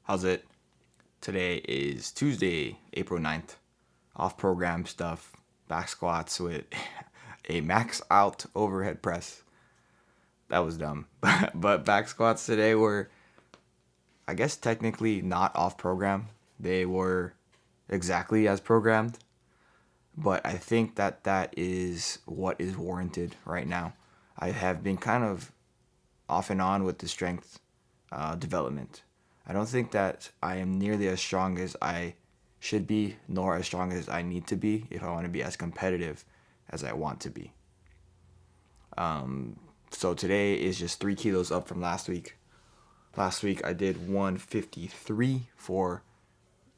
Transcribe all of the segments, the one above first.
How's it? Today is Tuesday, April 9th. Off program stuff, back squats with a max out overhead press. That was dumb. But back squats today were, I guess, technically not off program. They were exactly as programmed. But I think that is what is warranted right now. I have been kind of off and on with the strength development. I don't think that I am nearly as strong as I should be, nor as strong as I need to be if I want to be as competitive as I want to be. So today is just 3 kilos up from last week. Last week I did 153 for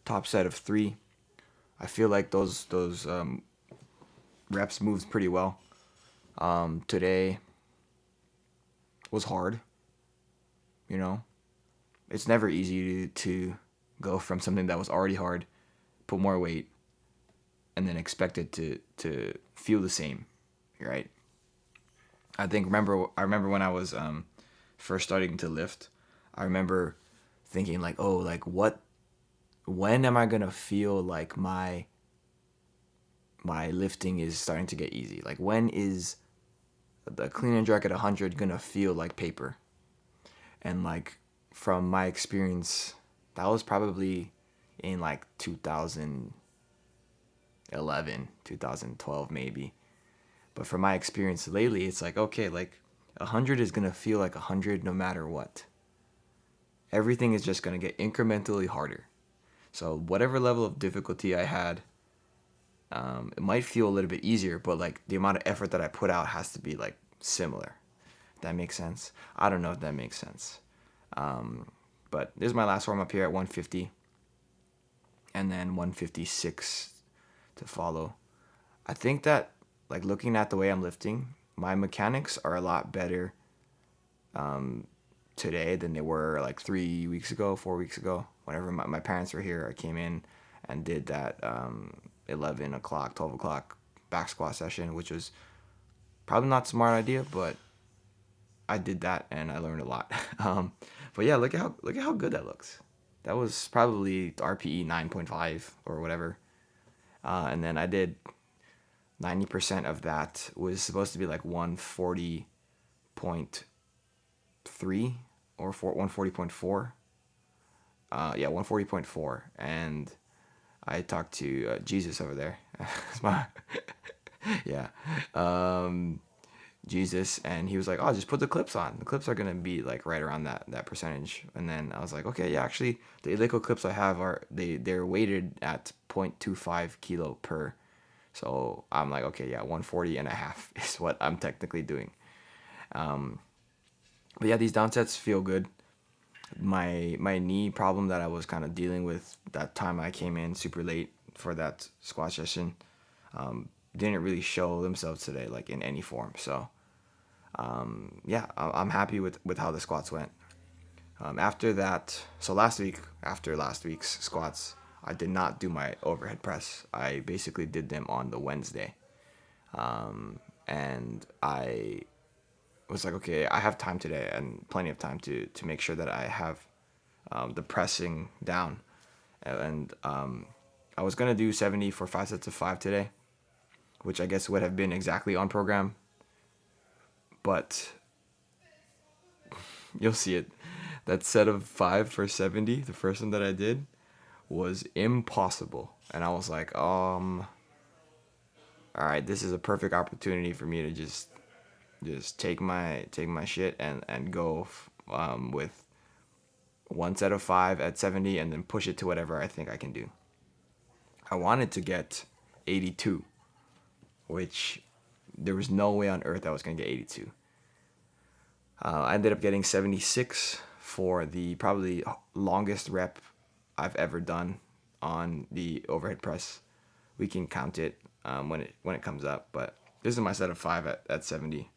top set of three. I feel like those reps moved pretty well. Today was hard. You know, it's never easy to go from something that was already hard, put more weight, and then expect it to feel the same, right? I remember when I was first starting to lift. I remember thinking like, oh, like when am I gonna feel like my lifting is starting to get easy? Like when is the clean and jerk at 100 gonna feel like paper? And like from my experience, that was probably in like 2011, 2012 maybe. But from my experience lately, it's like, okay, like 100 is going to feel like 100 no matter what. Everything is just going to get incrementally harder. So whatever level of difficulty I had, it might feel a little bit easier, but like the amount of effort that I put out has to be like similar. That makes sense. I don't know if that makes sense. But this is my last warm up here at 150, and then 156 to follow. I think that like looking at the way I'm lifting, my mechanics are a lot better today than they were like 3 weeks ago, 4 weeks ago. Whenever my parents were here, I came in and did that 11 o'clock, 12 o'clock back squat session, which was probably not a smart idea, but I did that and I learned a lot. But yeah, look at how good that looks. That was probably RPE 9.5 or whatever. And then I did 90% of that was supposed to be like 140.3 or 140.4. Yeah, 140.4. And I talked to Jesus over there. Yeah. Jesus, and he was like, "Oh, just put the clips on. The clips are gonna be like right around that percentage." And then I was like, "Okay, yeah, actually, the illegal clips I have are they're weighted at 0.25 kilo per." So I'm like, okay, yeah, 140 and a half is what I'm technically doing. But yeah, these downsets feel good. My knee problem that I was kind of dealing with that time I came in super late for that squat session didn't really show themselves today, like in any form. So yeah, I'm happy with how the squats went. After that, so last week, after last week's squats, I did not do my overhead press. I basically did them on the Wednesday. And I was like, okay, I have time today and plenty of time to make sure that I have the pressing down. And I was going to do 70 for 5 sets of 5 today, which I guess would have been exactly on program. But you'll see it. That set of 5 for 70, the first one that I did, was impossible. And I was like, all right, this is a perfect opportunity for me to just take my shit and go with one set of 5 at 70 and then push it to whatever I think I can do. I wanted to get 82, which there was no way on earth I was going to get 82. I ended up getting 76 for the probably longest rep I've ever done on the overhead press. We can count it when it comes up, but this is my set of 5 at 70.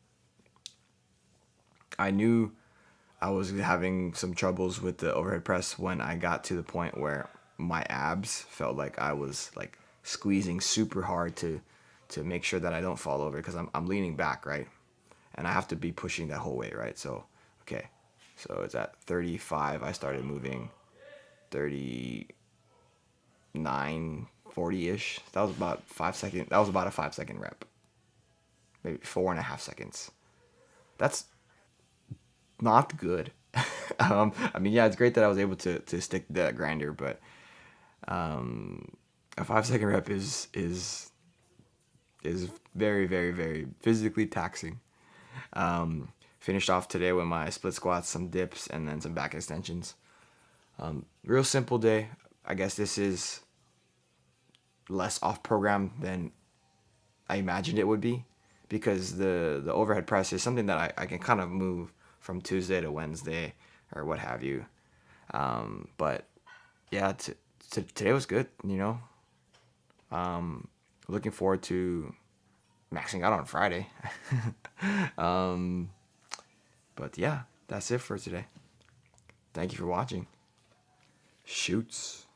I knew I was having some troubles with the overhead press when I got to the point where my abs felt like I was like squeezing super hard to make sure that I don't fall over because I'm leaning back, right? And I have to be pushing that whole way, right? So, okay. So it's at 35 I started moving. 39, 40-ish. That was about 5 second. That was about a 5 second rep. Maybe 4.5 seconds. That's not good. I mean, yeah, it's great that I was able to stick to that grinder, but a 5 second rep is very, very, very physically taxing. Finished off today with my split squats, some dips, and then some back extensions. Real simple day. I guess this is less off program than I imagined it would be, because the overhead press is something that I can kind of move from Tuesday to Wednesday or what have you. But yeah, today was good, you know. Looking forward to maxing out on Friday. But yeah, that's it for today. Thank you for watching. Shoots.